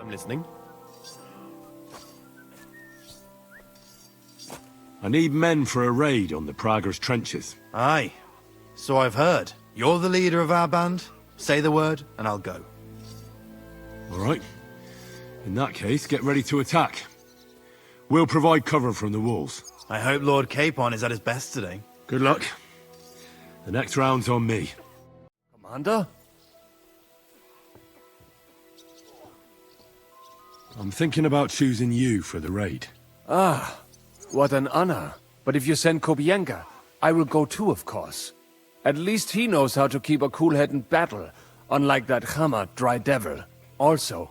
I'm listening. I need men for a raid on the Prager's trenches. Aye. So I've heard. You're the leader of our band. Say the word, and I'll go. All right. In that case, get ready to attack. We'll provide cover from the walls. I hope Lord Capon is at his best today. Good luck. The next round's on me. Commander? I'm thinking about choosing you for the raid. Ah, what an honor. But if you send Kobienka, I will go too, of course. At least he knows how to keep a cool head in battle, unlike that Hammer dry devil. Also,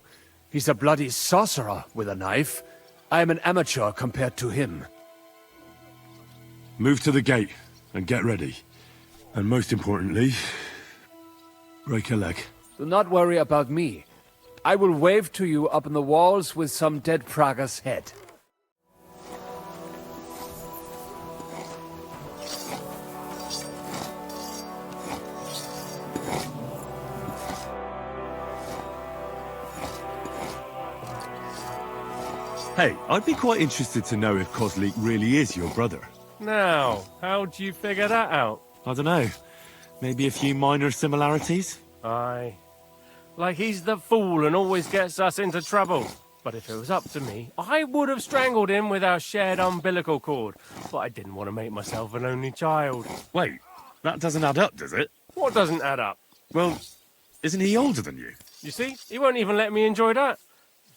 he's a bloody sorcerer with a knife. I am an amateur compared to him. Move to the gate and get ready. And most importantly, break a leg. Do not worry about me. I will wave to you up in the walls with some dead Prager's head. Hey, I'd be quite interested to know if Kozlik really is your brother. Now, how'd you figure that out? I don't know. Maybe a few minor similarities? Aye. Like he's the fool and always gets us into trouble. But if it was up to me, I would have strangled him with our shared umbilical cord. But I didn't want to make myself an only child. Wait, that doesn't add up, does it? What doesn't add up? Well, isn't he older than you? You see, he won't even let me enjoy that.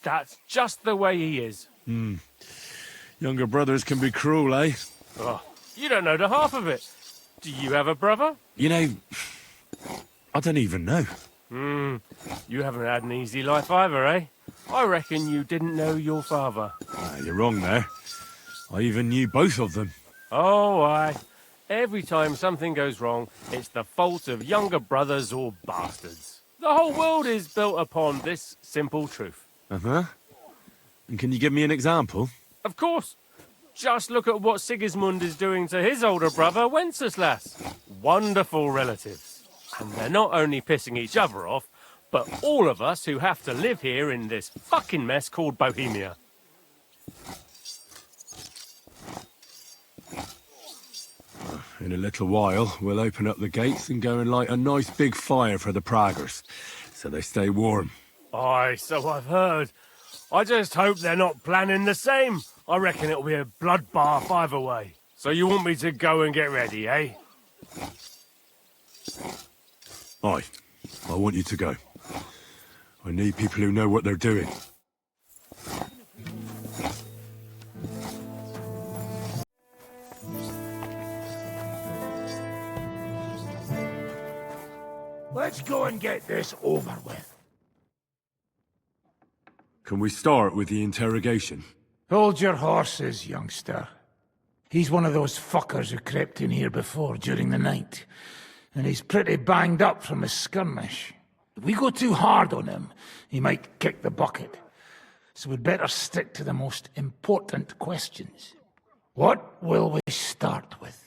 That's just the way he is. Younger brothers can be cruel, eh? Oh, you don't know the half of it. Do you have a brother? You know, I don't even know. You haven't had an easy life either, eh? I reckon you didn't know your father. You're wrong there. I even knew both of them. Oh, aye. Every time something goes wrong, it's the fault of younger brothers or bastards. The whole world is built upon this simple truth. Uh-huh. And can you give me an example? Of course. Just look at what Sigismund is doing to his older brother, Wenceslas. Wonderful relatives. And they're not only pissing each other off, but all of us who have to live here in this fucking mess called Bohemia. In a little while, we'll open up the gates and go and light a nice big fire for the Pragers, so they stay warm. Aye, so I've heard. I just hope they're not planning the same. I reckon it'll be a bloodbath either way. So you want me to go and get ready, eh? Aye, I want you to go. I need people who know what they're doing. Let's go and get this over with. Can we start with the interrogation? Hold your horses, youngster. He's one of those fuckers who crept in here before during the night. And he's pretty banged up from his skirmish. If we go too hard on him, he might kick the bucket. So we'd better stick to the most important questions. What will we start with?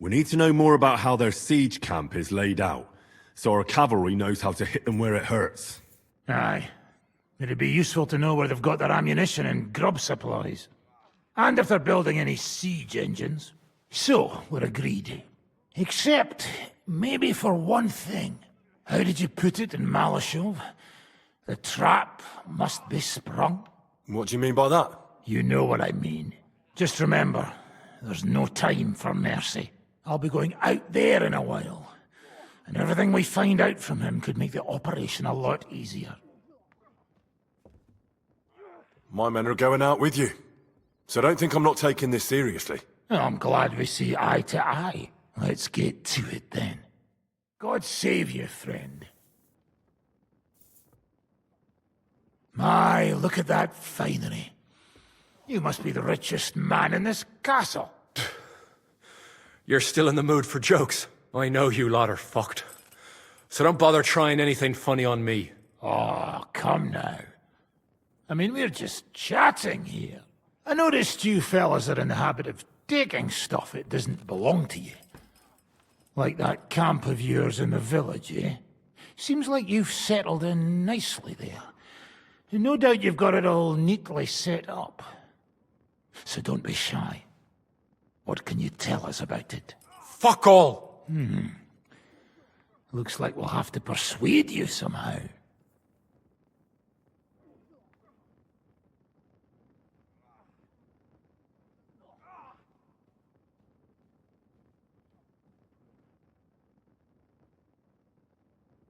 We need to know more about how their siege camp is laid out, so our cavalry knows how to hit them where it hurts. Aye. It'd be useful to know where they've got their ammunition and grub supplies. And if they're building any siege engines. So, we're agreed. Except, maybe for one thing. How did you put it in Malashov? The trap must be sprung. What do you mean by that? You know what I mean. Just remember, there's no time for mercy. I'll be going out there in a while. And everything we find out from him could make the operation a lot easier. My men are going out with you, so don't think I'm not taking this seriously. Well, I'm glad we see eye to eye. Let's get to it then. God save you, friend. My, look at that finery. You must be the richest man in this castle. You're still in the mood for jokes. I know you lot are fucked. So don't bother trying anything funny on me. Oh, come now. I mean, we're just chatting here. I noticed you fellas are in the habit of taking stuff that doesn't belong to you. Like that camp of yours in the village, eh? Seems like you've settled in nicely there. And no doubt you've got it all neatly set up. So don't be shy. What can you tell us about it? Fuck all! Looks like we'll have to persuade you somehow.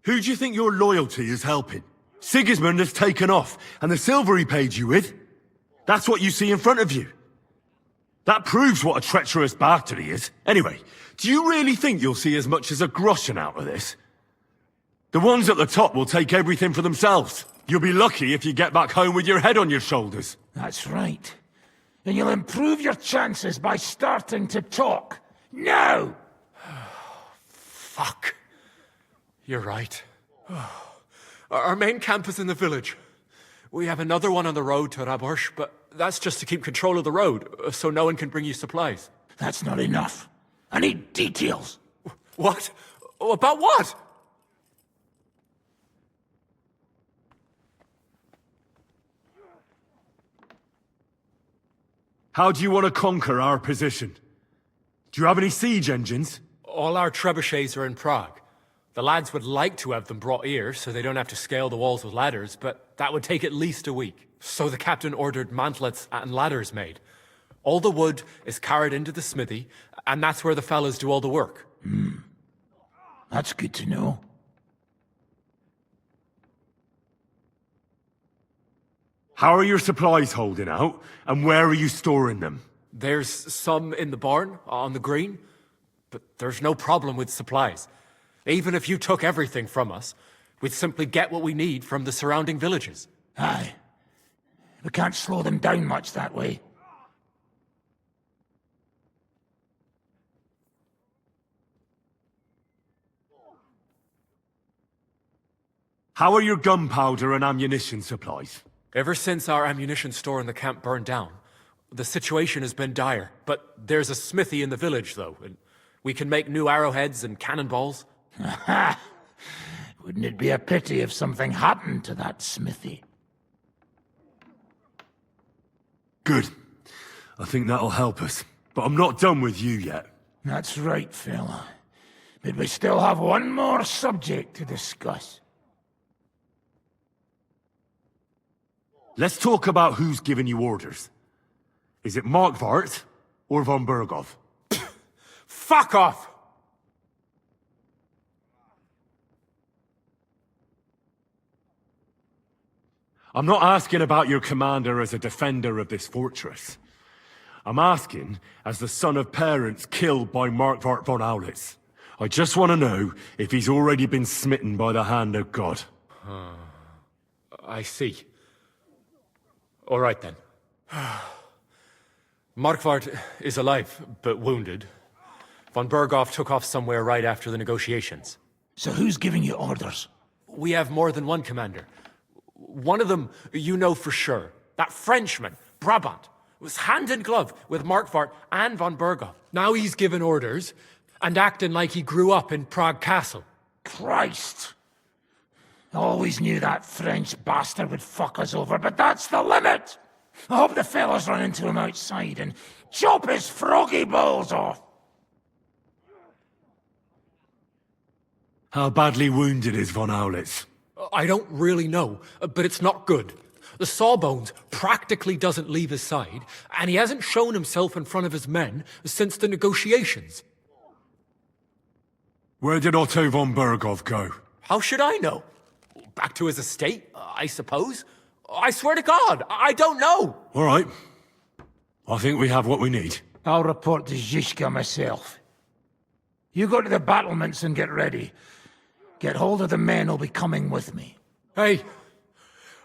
Who do you think your loyalty is helping? Sigismund has taken off, and the silver he paid you with? That's what you see in front of you. That proves what a treacherous bastard he is. Anyway, do you really think you'll see as much as a groschen out of this? The ones at the top will take everything for themselves. You'll be lucky if you get back home with your head on your shoulders. That's right. And you'll improve your chances by starting to talk. Now! Fuck. You're right. Our main camp is in the village. We have another one on the road to Raborsh, but that's just to keep control of the road, so no one can bring you supplies. That's not enough. I need details. What? About what? How do you want to conquer our position? Do you have any siege engines? All our trebuchets are in Prague. The lads would like to have them brought here, so they don't have to scale the walls with ladders, but that would take at least a week. So the captain ordered mantlets and ladders made. All the wood is carried into the smithy, and that's where the fellas do all the work. That's good to know. How are your supplies holding out, and where are you storing them? There's some in the barn, on the green, but there's no problem with supplies. Even if you took everything from us, we'd simply get what we need from the surrounding villages. Aye. We can't slow them down much that way. How are your gunpowder and ammunition supplies? Ever since our ammunition store in the camp burned down, the situation has been dire. But there's a smithy in the village, though, and we can make new arrowheads and cannonballs. Ha! Wouldn't it be a pity if something happened to that smithy? Good. I think that'll help us. But I'm not done with you yet. That's right, fella. But we still have one more subject to discuss. Let's talk about who's giving you orders. Is it Markvart or von Bergov? Fuck off! I'm not asking about your commander as a defender of this fortress. I'm asking as the son of parents killed by Markvart von Aulitz. I just want to know if he's already been smitten by the hand of God. I see. All right, then. Markvart is alive, but wounded. Von Berghoff took off somewhere right after the negotiations. So who's giving you orders? We have more than one commander. One of them you know for sure. That Frenchman, Brabant, was hand in glove with Markvart and von Berghoff. Now he's given orders and acting like he grew up in Prague Castle. Christ! I always knew that French bastard would fuck us over, but that's the limit! I hope the fellas run into him outside and chop his froggy balls off! How badly wounded is von Aulitz? I don't really know, but it's not good. The sawbones practically doesn't leave his side, and he hasn't shown himself in front of his men since the negotiations. Where did Otto von Berghoff go? How should I know? Back to his estate, I suppose? I swear to God, I don't know! All right. I think we have what we need. I'll report to Zizka myself. You go to the battlements and get ready. Get hold of the men who'll be coming with me. Hey,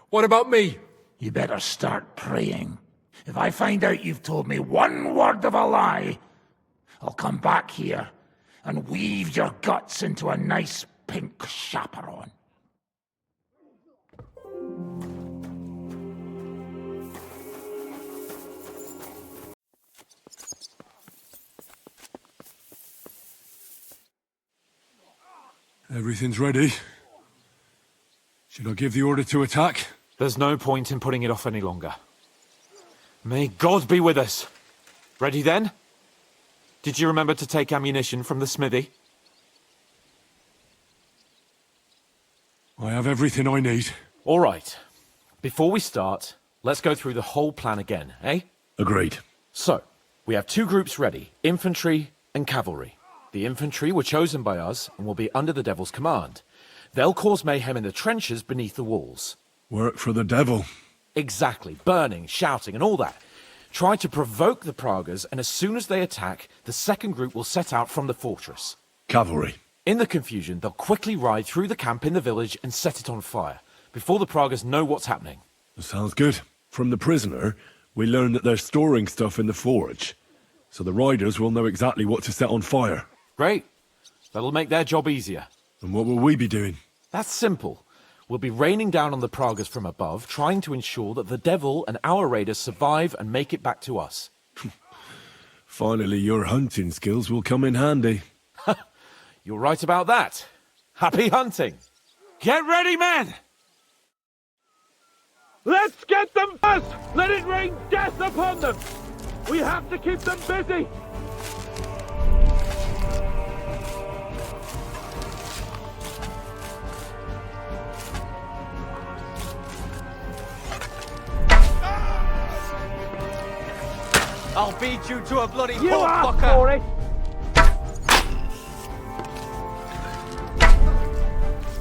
what about me? You better start praying. If I find out you've told me one word of a lie, I'll come back here and weave your guts into a nice pink chaperon. Everything's ready. Should I give the order to attack? There's no point in putting it off any longer. May God be with us. Ready then? Did you remember to take ammunition from the smithy? I have everything I need. All right. Before we start, let's go through the whole plan again, eh? Agreed. So, we have two groups ready, infantry and cavalry. The infantry were chosen by us and will be under the Devil's command. They'll cause mayhem in the trenches beneath the walls. Work for the devil. Exactly, burning, shouting and all that. Try to provoke the Pragas, and as soon as they attack, the second group will set out from the fortress. Cavalry. In the confusion, they'll quickly ride through the camp in the village and set it on fire, before the Pragas know what's happening. Sounds good. From the prisoner, we learned that they're storing stuff in the forge. So the riders will know exactly what to set on fire. Great. That'll make their job easier. And what will we be doing? That's simple. We'll be raining down on the Pragas from above, trying to ensure that the Devil and our raiders survive and make it back to us. Finally, your hunting skills will come in handy. You're right about that. Happy hunting! Get ready, men! Let's get them first! Let it rain death upon them! We have to keep them busy! I'll beat you to a bloody You pork asked fucker! for it!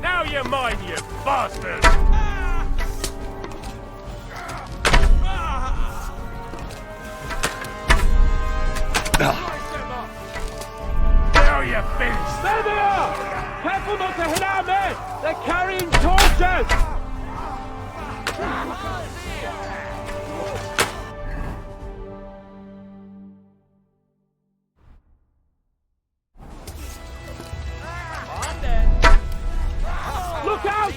Now you're mine, you bastard! Now you're finished! There they are! Careful not to hit our men! They're carrying torches! Look out!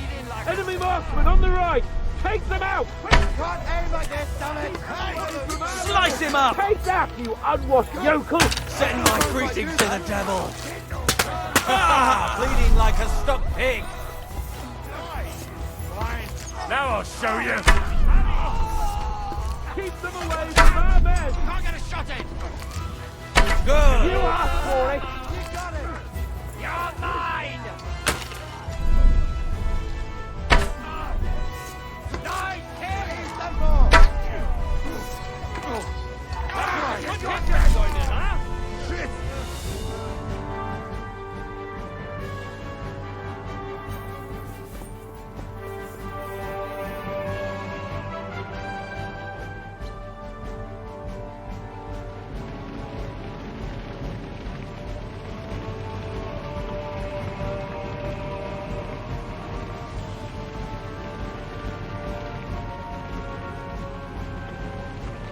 Enemy marksmen on the right! Take them out! Slice him up! Take that, you unwashed yokel! Send my greetings to the devil! Ah, bleeding like a stuck pig! Now I'll show you! Keep them away from our men! Can't get a shot in! Good! You asked for it! You got it! You're mine! Nine kills! Done for!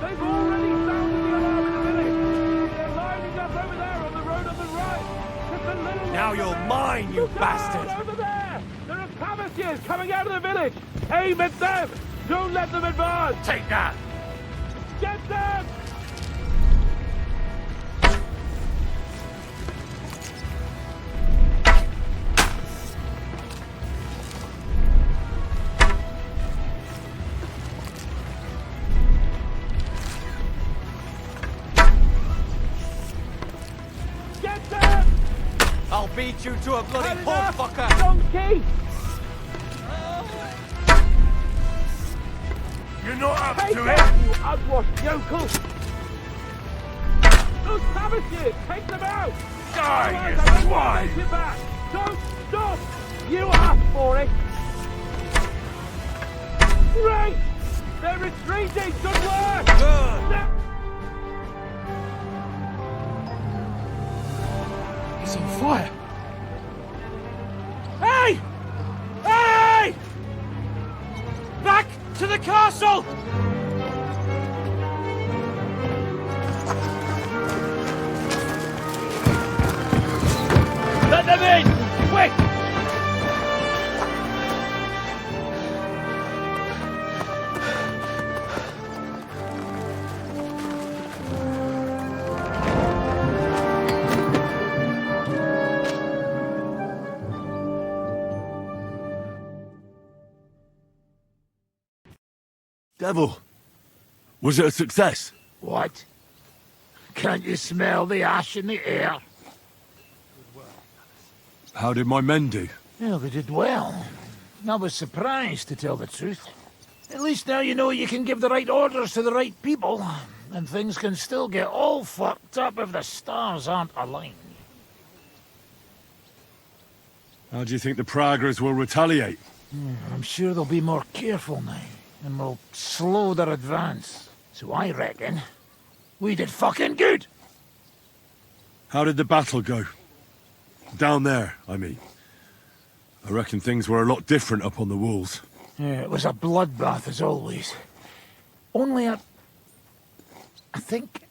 They've already sounded the alarm in the village! They're lining up over there on the road on the right! Just a little Now you're mine, you Look bastard! out, over there! There are Cabbassiers coming out of the village! Aim at them! Don't let them advance! Take that! Get them! Get them! I'll beat you to a bloody Had pork enough, fucker! donkey! You're not up Take that, you unwashed yokel! Those Cabbassiers, take them out! Die, Otherwise, I you won't swine! take you back! Don't stop! You asked for it! Great! They're retreating! Good work! Good! He's on fire! Hey! Hey! Back to the castle! Let them in! Quick! Devil, was it a success? What? Can't you smell the ash in the air? How did my men do? Well, they did well. I was surprised, to tell the truth. At least now you know you can give the right orders to the right people, and things can still get all fucked up if the stars aren't aligned. How do you think the Praggers will retaliate? I'm sure they'll be more careful now, and will slow their advance. So I reckon we did fucking good! How did the battle go? Down there, I mean. I reckon things were a lot different up on the walls. Yeah, it was a bloodbath as always. Only I think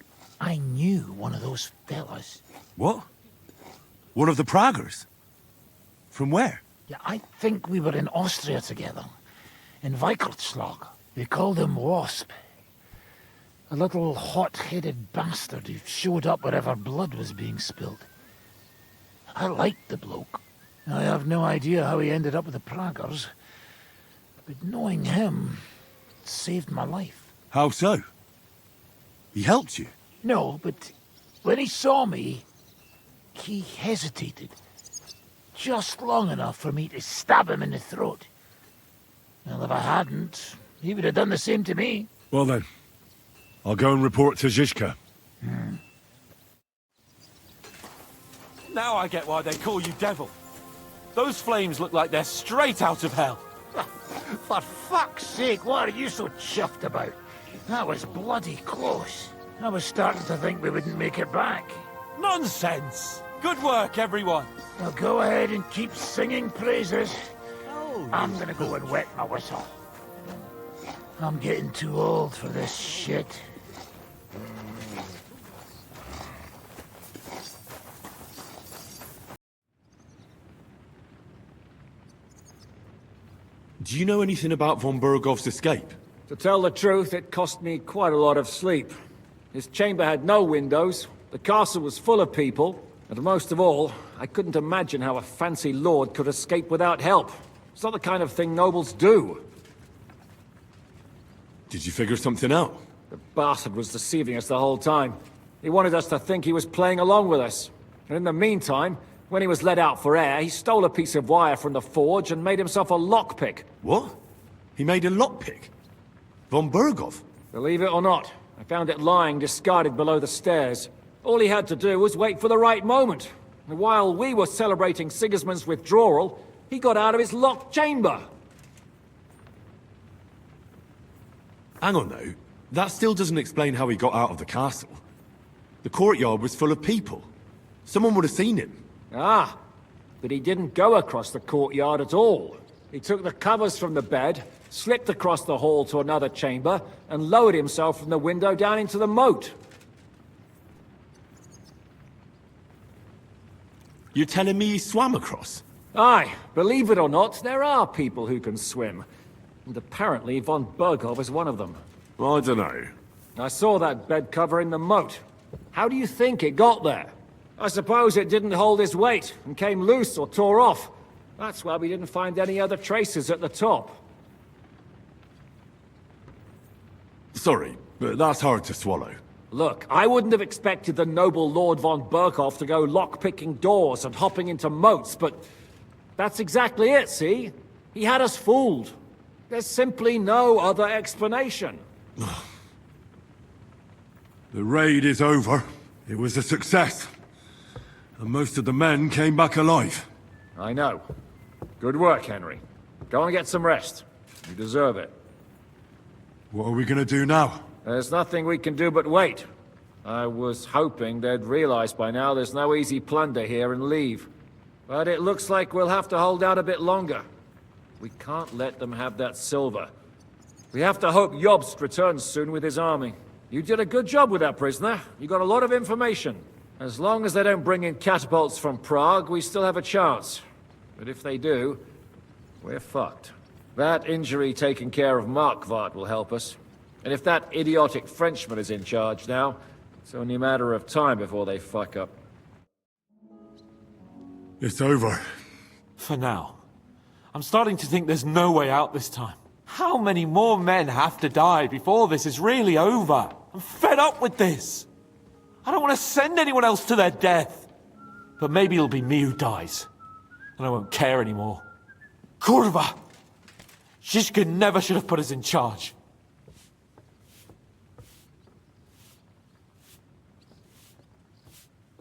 I knew one of those fellas. What? One of the Praggers? From where? Yeah, I think we were in Austria together. In Weikertslag. They called him Wasp. A little hot-headed bastard who showed up wherever blood was being spilled. I liked the bloke. I have no idea how he ended up with the Praggers. But knowing him saved my life. How so? He helped you? No, but when he saw me, he hesitated. Just long enough for me to stab him in the throat. Well, if I hadn't, he would have done the same to me. Well then, I'll go and report to Zizka. Now I get why they call you Devil. Those flames look like they're straight out of hell. For fuck's sake, what are you so chuffed about? That was bloody close. I was starting to think we wouldn't make it back. Nonsense! Good work, everyone. Now go ahead and keep singing praises. I'm gonna go and wet my whistle. I'm getting too old for this shit. Do you know anything about von Burgov's escape? To tell the truth, it cost me quite a lot of sleep. His chamber had no windows, the castle was full of people, and most of all, I couldn't imagine how a fancy lord could escape without help. It's not the kind of thing nobles do. Did you figure something out? The bastard was deceiving us the whole time. He wanted us to think he was playing along with us. And in the meantime, when he was let out for air, he stole a piece of wire from the forge and made himself a lockpick. What? He made a lockpick? Von Burgov? Believe it or not, I found it lying discarded below the stairs. All he had to do was wait for the right moment. And while we were celebrating Sigismund's withdrawal, he got out of his locked chamber. Hang on though, that still doesn't explain how he got out of the castle. The courtyard was full of people. Someone would have seen him. Ah, but he didn't go across the courtyard at all. He took the covers from the bed, slipped across the hall to another chamber, and lowered himself from the window down into the moat. You're telling me he swam across? Aye, believe it or not, there are people who can swim. And apparently von Burgov is one of them. I don't know. I saw that bed cover in the moat. How do you think it got there? I suppose it didn't hold his weight and came loose or tore off. That's why we didn't find any other traces at the top. Sorry, but that's hard to swallow. Look, I wouldn't have expected the noble Lord von Burkhoff to go lock-picking doors and hopping into moats, but that's exactly it, see? He had us fooled. There's simply no other explanation. The raid is over. It was a success. And most of the men came back alive. I know. Good work, Henry. Go and get some rest. You deserve it. What are we gonna do now? There's nothing we can do but wait. I was hoping they'd realize by now there's no easy plunder here and leave. But it looks like we'll have to hold out a bit longer. We can't let them have that silver. We have to hope Jobst returns soon with his army. You did a good job with that prisoner. You got a lot of information. As long as they don't bring in catapults from Prague, we still have a chance. But if they do, we're fucked. That injury taking care of Markvart will help us. And if that idiotic Frenchman is in charge now, it's only a matter of time before they fuck up. It's over. For now. I'm starting to think there's no way out this time. How many more men have to die before this is really over? I'm fed up with this. I don't want to send anyone else to their death. But maybe it'll be me who dies. And I won't care anymore. Kurva! Zizka never should have put us in charge.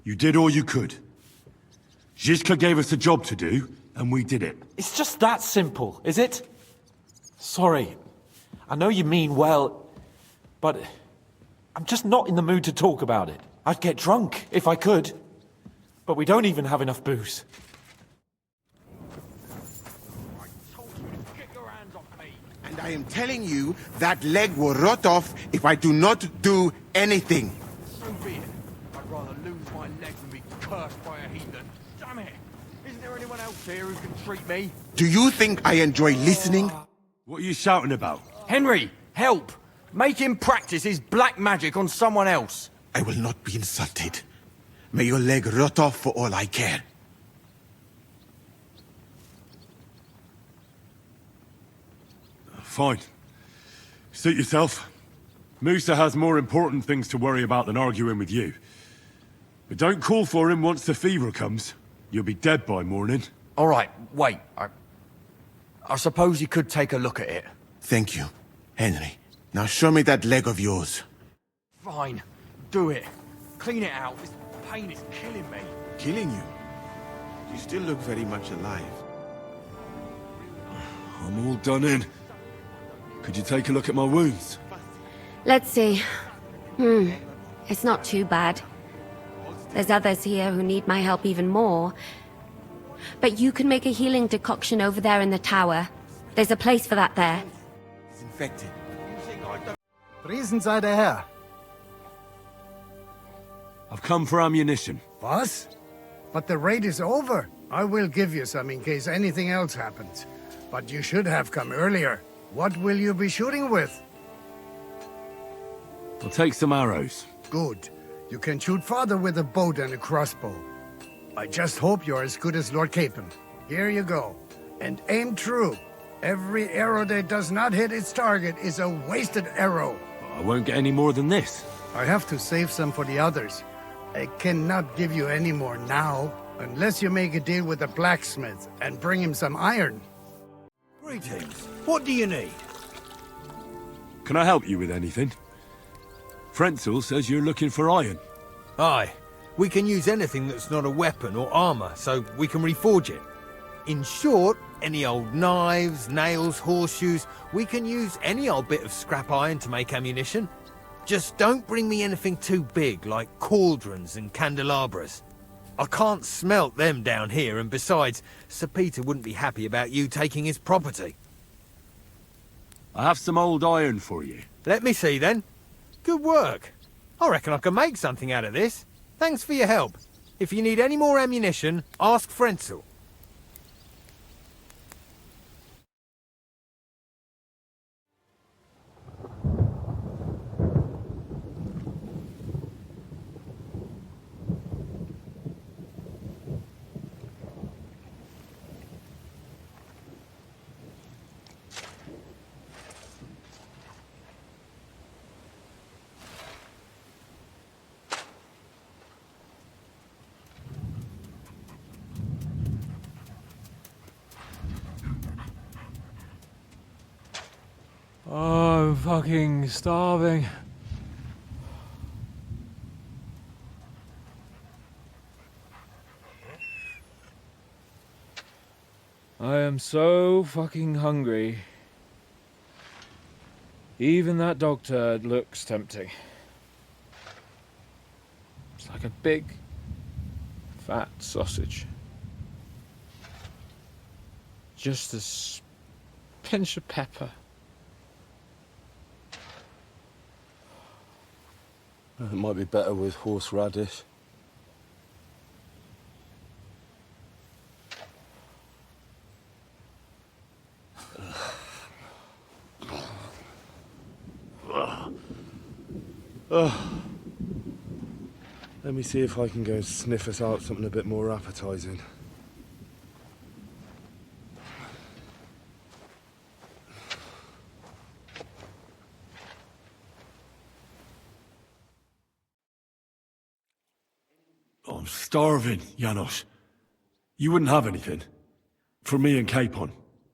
You did all you could. Zizka gave us a job to do, and we did it. It's just that simple, is it? Sorry. I know you mean well, but I'm just not in the mood to talk about it. I'd get drunk if I could. But we don't even have enough booze. And I am telling you, that leg will rot off if I do not do anything. So be it. I'd rather lose my leg than be cursed by a heathen. Damn it! Isn't there anyone else here who can treat me? Do you think I enjoy listening? What are you shouting about? Henry, help! Make him practice his black magic on someone else. I will not be insulted. May your leg rot off for all I care. Fine. Suit yourself. Musa has more important things to worry about than arguing with you. But don't call for him once the fever comes. You'll be dead by morning. All right, wait. I suppose you could take a look at it. Thank you, Henry. Now show me that leg of yours. Fine. Do it. Clean it out. This pain is killing me. Killing you? You still look very much alive. I'm all done in. Could you take a look at my wounds? Let's see. It's not too bad. There's others here who need my help even more. But you can make a healing decoction over there in the tower. There's a place for that there. It's infected. Riesen sei der Herr. I've come for ammunition. Was? But the raid is over. I will give you some in case anything else happens. But you should have come earlier. What will you be shooting with? I'll take some arrows. Good. You can shoot farther with a bow than a crossbow. I just hope you're as good as Lord Capon. Here you go. And aim true. Every arrow that does not hit its target is a wasted arrow. I won't get any more than this. I have to save some for the others. I cannot give you any more now, unless you make a deal with the blacksmith and bring him some iron. Greetings. What do you need? Can I help you with anything? Frenzel says you're looking for iron. Aye. We can use anything that's not a weapon or armor, so we can reforge it. In short, any old knives, nails, horseshoes, we can use any old bit of scrap iron to make ammunition. Just don't bring me anything too big, like cauldrons and candelabras. I can't smelt them down here, and besides, Sir Peter wouldn't be happy about you taking his property. I have some old iron for you. Let me see, then. Good work. I reckon I can make something out of this. Thanks for your help. If you need any more ammunition, ask Frenzel. Oh, I'm fucking starving. I am so fucking hungry. Even that dog turd looks tempting. It's like a big, fat sausage. Just a pinch of pepper. It might be better with horseradish. Let me see if I can go sniff us out something a bit more appetizing. starving, Janos. You wouldn't have anything? For me and Capon.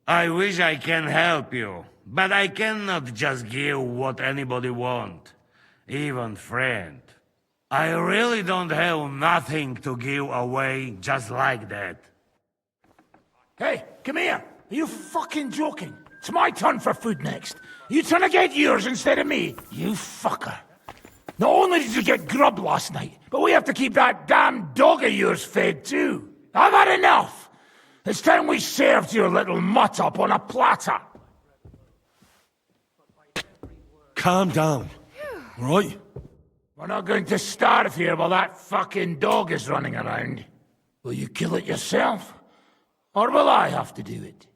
I wish I can help you, but I cannot just give what anybody want, even friend. I really don't have nothing to give away just like that. Hey, come here. Are you fucking joking? It's my turn for food next. You trying to get yours instead of me? You fucker. Not only did you get grub last night, but we have to keep that damn dog of yours fed too. I've had enough. It's time we served your little mutt up on a platter. Calm down, right? We're not going to starve here while that fucking dog is running around. Will you kill it yourself? Or will I have to do it?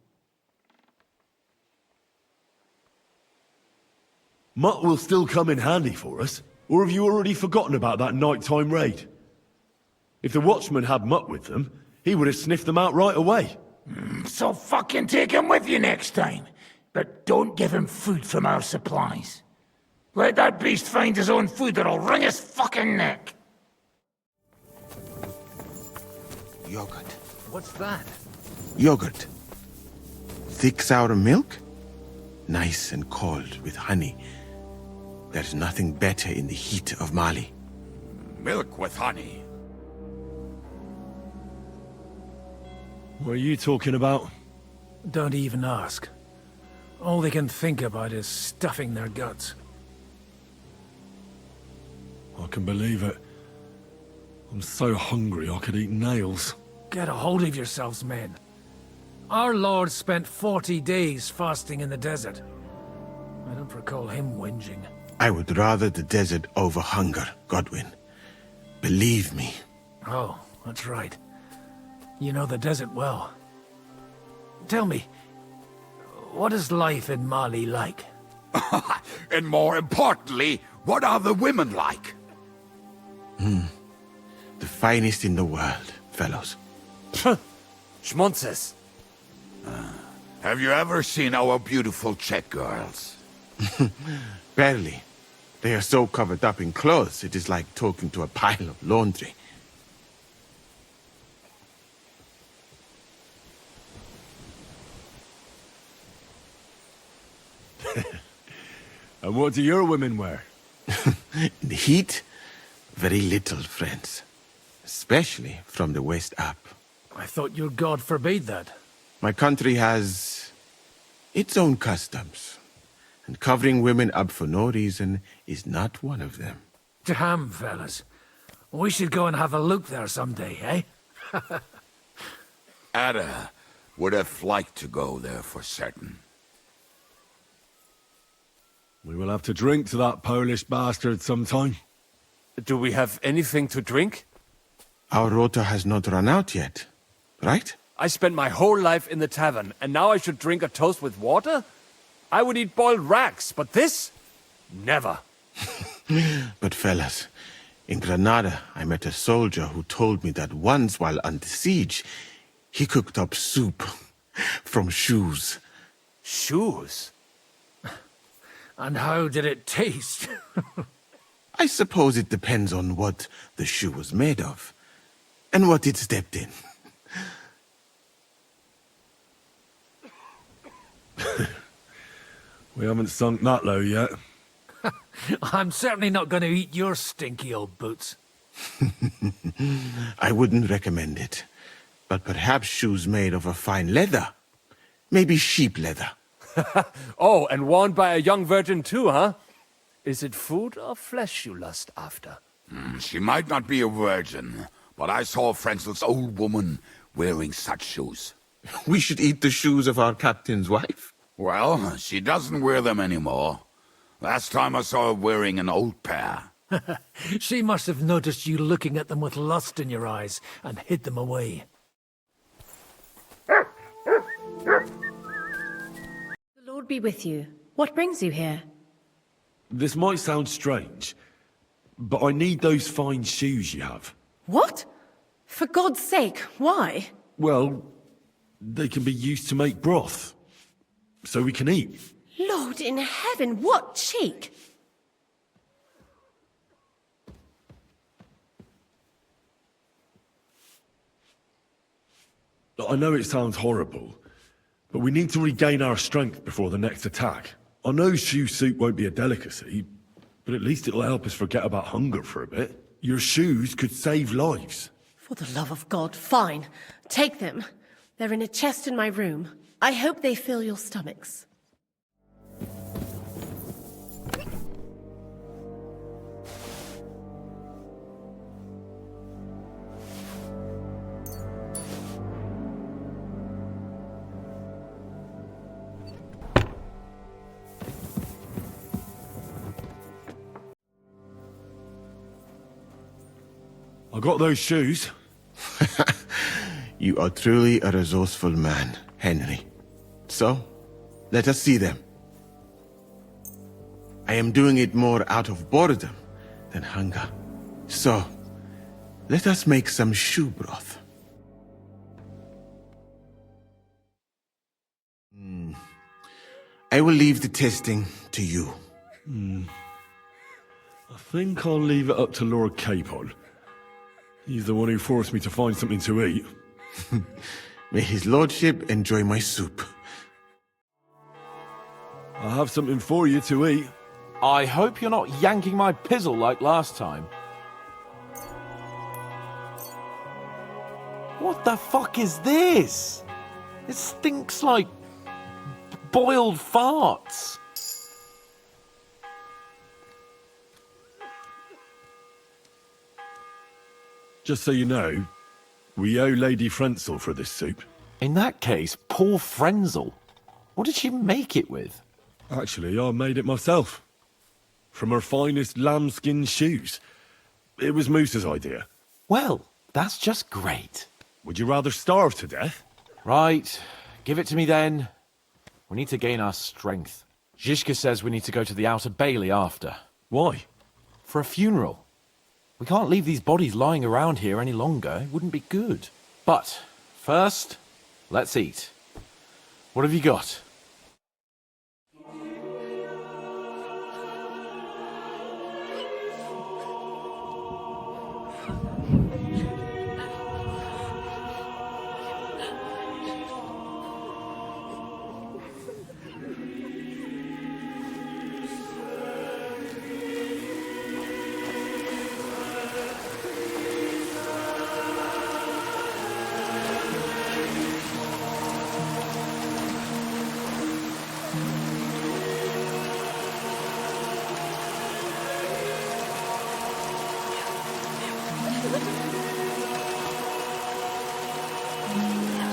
Mutt will still come in handy for us. Or have you already forgotten about that nighttime raid? If the watchman had Mutt with them, he would have sniffed them out right away. So fucking take him with you next time. But don't give him food from our supplies. Let that beast find his own food or I'll wring his fucking neck. Yogurt. What's that? Yogurt. Thick sour milk? Nice and cold with honey. There's nothing better in the heat of Mali. Milk with honey. What are you talking about? Don't even ask. All they can think about is stuffing their guts. I can believe it. I'm so hungry I could eat nails. Get a hold of yourselves, men. Our Lord spent 40 days fasting in the desert. I don't recall him whinging. I would rather the desert over hunger, Godwin. Believe me. Oh, that's right. You know the desert well. Tell me, what is life in Mali like? And more importantly, what are the women like? The finest in the world, fellows. Schmonzes. Have you ever seen our beautiful Czech girls? Barely. They are so covered up in clothes, it is like talking to a pile of laundry. And what do your women wear? In the heat, very little, friends. Especially from the west up. I thought your god forbade that. My country has its own customs. And covering women up for no reason is not one of them. Damn, fellas. We should go and have a look there someday, eh? Ada would have liked to go there for certain. We will have to drink to that Polish bastard sometime. Do we have anything to drink? Our rota has not run out yet, right? I spent my whole life in the tavern, and now I should drink a toast with water? I would eat boiled rats, but this? Never. But fellas, in Granada, I met a soldier who told me that once while under siege, he cooked up soup from shoes. Shoes? And how did it taste? I suppose it depends on what the shoe was made of, and what it stepped in. We haven't sunk that low yet. I'm certainly not going to eat your stinky old boots. I wouldn't recommend it, but perhaps shoes made of a fine leather. Maybe sheep leather. Oh, and worn by a young virgin too, huh? Is it food or flesh you lust after? She might not be a virgin, but I saw Frenzel's old woman wearing such shoes. We should eat the shoes of our captain's wife. Well, she doesn't wear them anymore. Last time I saw her wearing an old pair. She must have noticed you looking at them with lust in your eyes and hid them away. The Lord be with you. What brings you here? This might sound strange, but I need those fine shoes you have. What? For God's sake, why? Well, they can be used to make broth, so we can eat. Lord in heaven, what cheek! I know it sounds horrible, but we need to regain our strength before the next attack. I know shoe soup won't be a delicacy, but at least it'll help us forget about hunger for a bit. Your shoes could save lives. For the love of God, fine. Take them. They're in a chest in my room. I hope they fill your stomachs. I got those shoes. You are truly a resourceful man, Henry. So, let us see them. I am doing it more out of boredom than hunger. So, let us make some shoe broth. I will leave the testing to you. I think I'll leave it up to Lord Capon. He's the one who forced me to find something to eat. May his lordship enjoy my soup. I have something for you to eat. I hope you're not yanking my pizzle like last time. What the fuck is this? It stinks like boiled farts. Just so you know, we owe Lady Frenzel for this soup. In that case, poor Frenzel. What did she make it with? Actually, I made it myself. From her finest lambskin shoes. It was Moose's idea. Well, that's just great. Would you rather starve to death? Right. Give it to me then. We need to gain our strength. Zizka says we need to go to the Outer Bailey after. Why? For a funeral. We can't leave these bodies lying around here any longer. It wouldn't be good. But, first, let's eat. What have you got?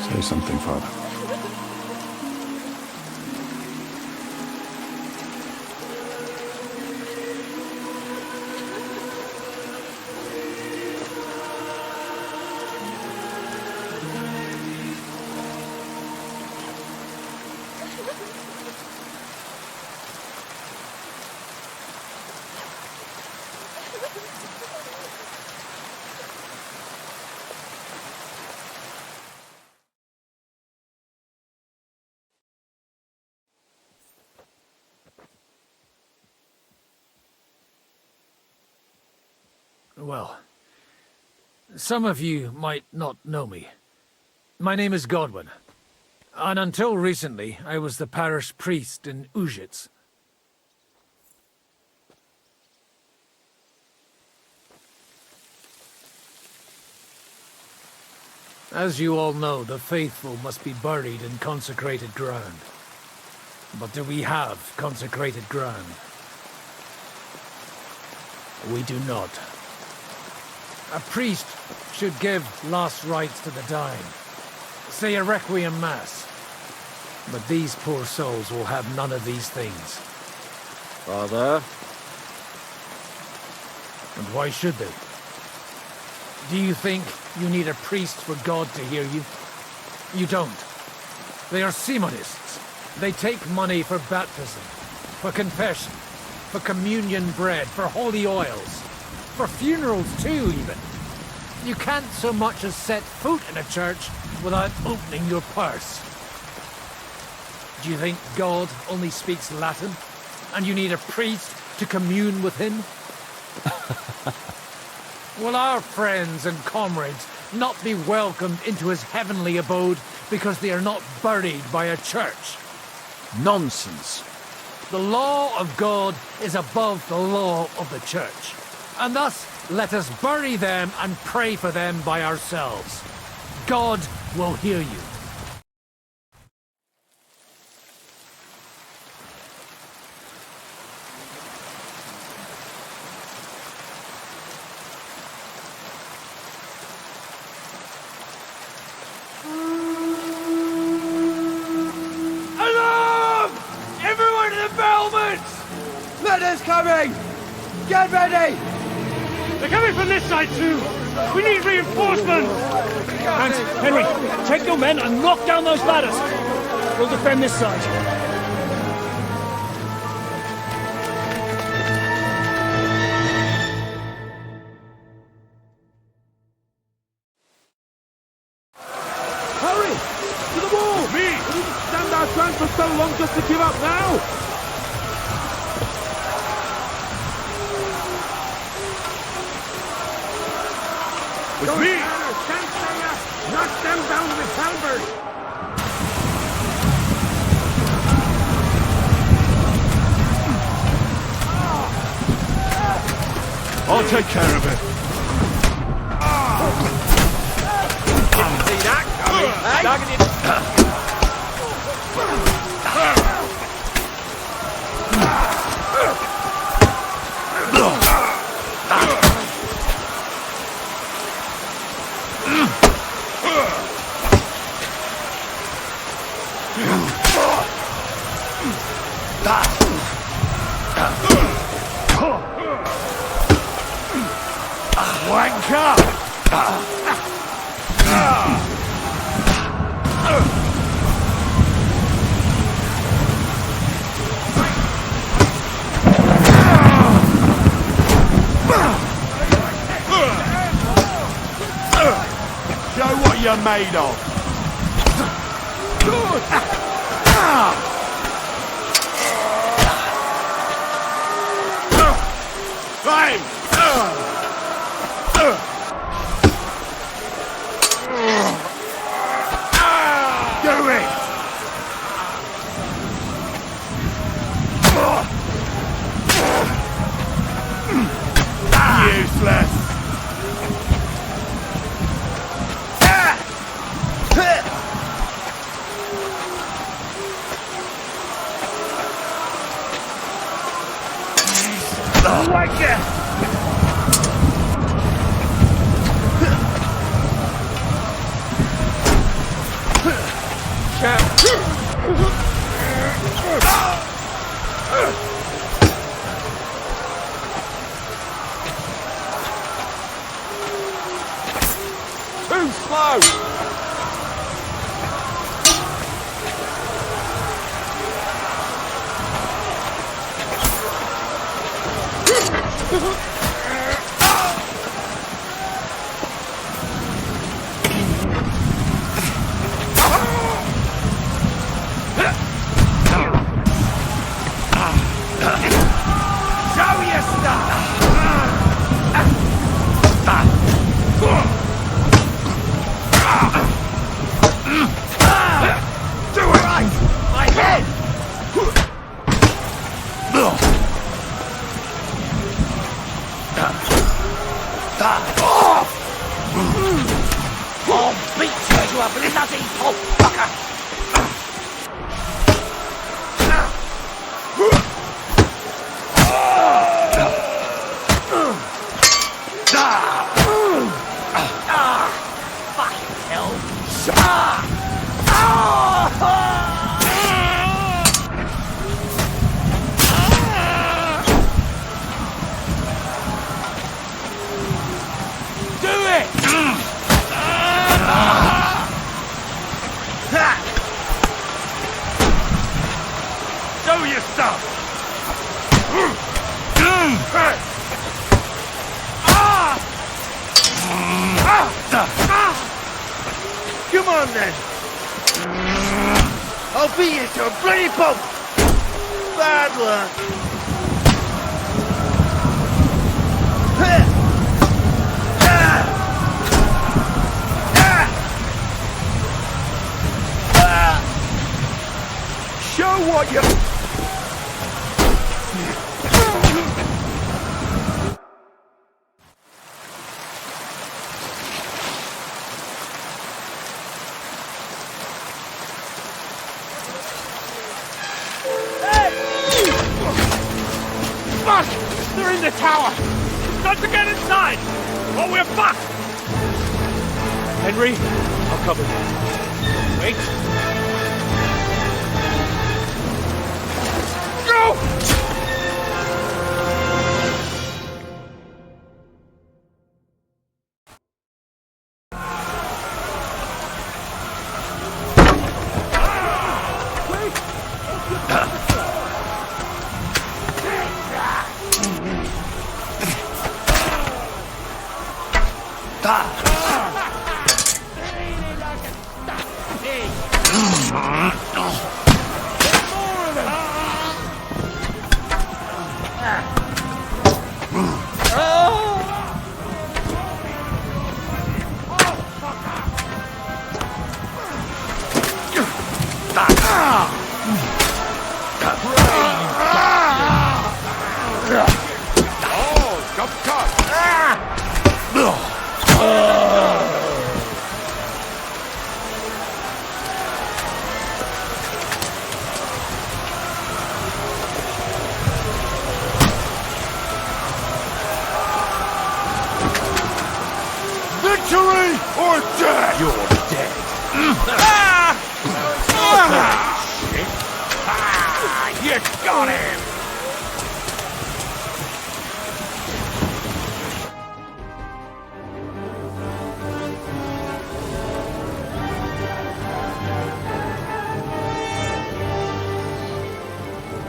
Say something, Father. Well, some of you might not know me. My name is Godwin, and until recently, I was the parish priest in Ujitz. As you all know, the faithful must be buried in consecrated ground. But do we have consecrated ground? We do not. A priest should give last rites to the dying, say a requiem mass. But these poor souls will have none of these things. Father? And why should they? Do you think you need a priest for God to hear you? You don't. They are Simonists. They take money for baptism, for confession, for communion bread, for holy oils, for funerals too, even. You can't so much as set foot in a church without opening your purse. Do you think God only speaks Latin, and you need a priest to commune with him? Well, our friends and comrades not be welcomed into his heavenly abode because they are not buried by a church. Nonsense. The law of God is above the law of the church, and thus let us bury them and pray for them by ourselves. God will hear you. Alarm! Everyone to the battlements! Letters coming! Get ready! They're coming from this side too! We need reinforcements! Hans, Henry, take your men and knock down those ladders! We'll defend this side. Hurry! To the wall! Me! We didn't stand our chance for so long just to give up now! With me! Can't stay up! Knock them down with halberd! I'll take care of it. Didn't see that coming, Show what you're made of. Right. Do it. Useless. Like it! Too slow! Show your stuff! Do it right! My head! I'll beat you, you bloody old fucker! Show your stuff. Come on then! I'll beat you to a bloody pulp! Bad luck! what you... Fuck! They're in the tower! Time to get inside! Or we're fucked! Henry, I'll cover you. Wait. Go! Victory or death! You're dead. Shit. You got him!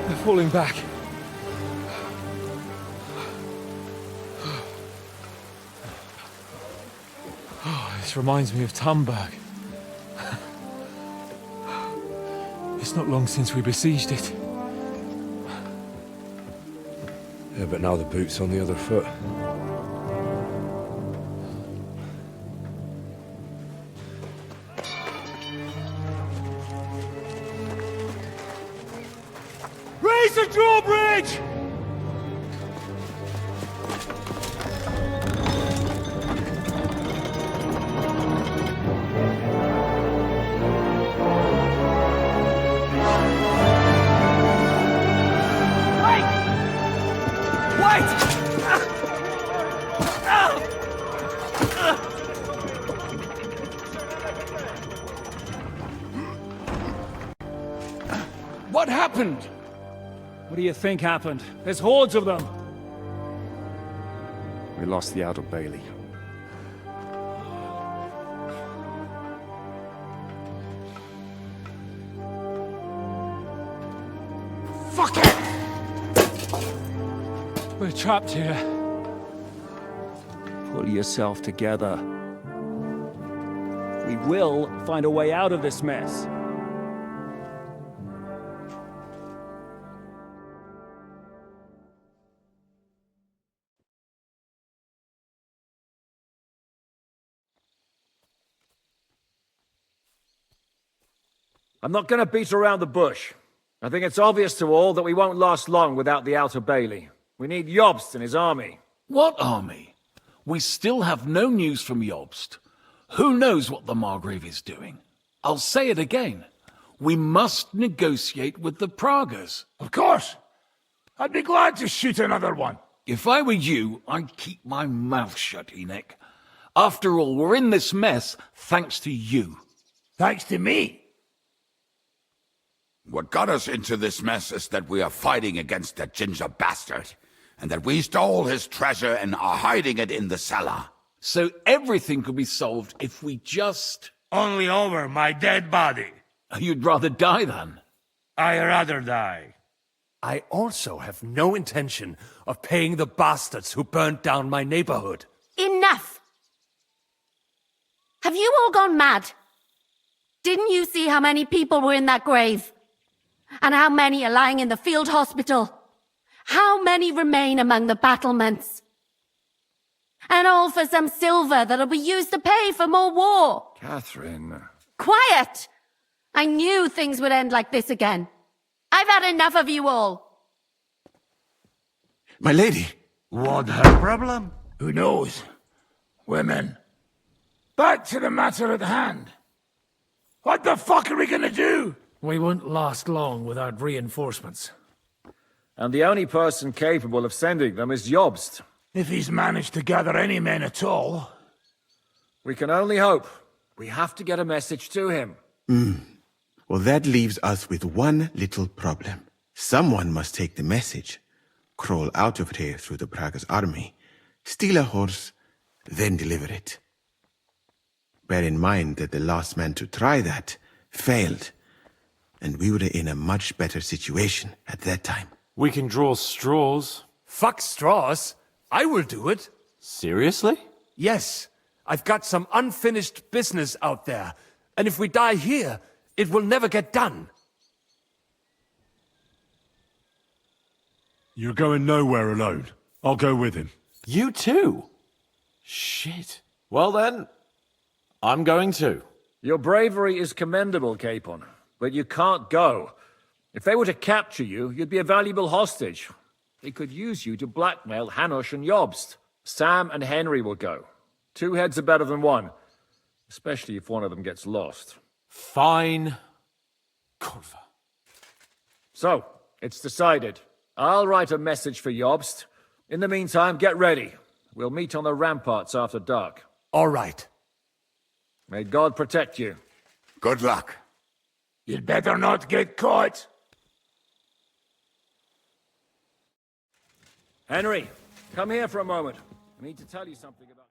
They're falling back. This reminds me of Tamberg. It's not long since we besieged it. Yeah, but now the boot's on the other foot. Raise the drawbridge! What happened? What do you think happened? There's hordes of them. We lost the outer bailey. Fuck it! We're trapped here. Pull yourself together. We will find a way out of this mess. I'm not going to beat around the bush. I think it's obvious to all that we won't last long without the outer bailey. We need Jobst and his army. What army? We still have no news from Jobst. Who knows what the Margrave is doing? I'll say it again. We must negotiate with the Pragas. Of course. I'd be glad to shoot another one. If I were you, I'd keep my mouth shut, Enoch. After all, we're in this mess thanks to you. Thanks to me? What got us into this mess is that we are fighting against that ginger bastard, and that we stole his treasure and are hiding it in the cellar. So everything could be solved if we just... Only over my dead body. You'd rather die then? I'd rather die. I also have no intention of paying the bastards who burnt down my neighborhood. Enough! Have you all gone mad? Didn't you see how many people were in that grave? And how many are lying in the field hospital? How many remain among the battlements? And all for some silver that'll be used to pay for more war. Catherine. Quiet! I knew things would end like this again. I've had enough of you all. My lady. What her problem? Who knows? Women. Back to the matter at hand. What the fuck are we gonna do? We won't last long without reinforcements. And the only person capable of sending them is Jobst. If he's managed to gather any men at all. We can only hope. We have to get a message to him. Well, that leaves us with one little problem. Someone must take the message, crawl out of here through the Braga's army, steal a horse, then deliver it. Bear in mind that the last man to try that failed, and we were in a much better situation at that time. We can draw straws. Fuck straws. I will do it. Seriously? Yes. I've got some unfinished business out there, and if we die here, it will never get done. You're going nowhere alone. I'll go with him. You too? Shit. Well then, I'm going too. Your bravery is commendable, Capon, but you can't go. If they were to capture you, you'd be a valuable hostage. They could use you to blackmail Hanush and Jobst. Sam and Henry will go. 2 heads are better than 1, especially if one of them gets lost. Fine. Kurva. So, it's decided. I'll write a message for Jobst. In the meantime, get ready. We'll meet on the ramparts after dark. All right. May God protect you. Good luck. You'd better not get caught. Henry, come here for a moment. I need to tell you something about...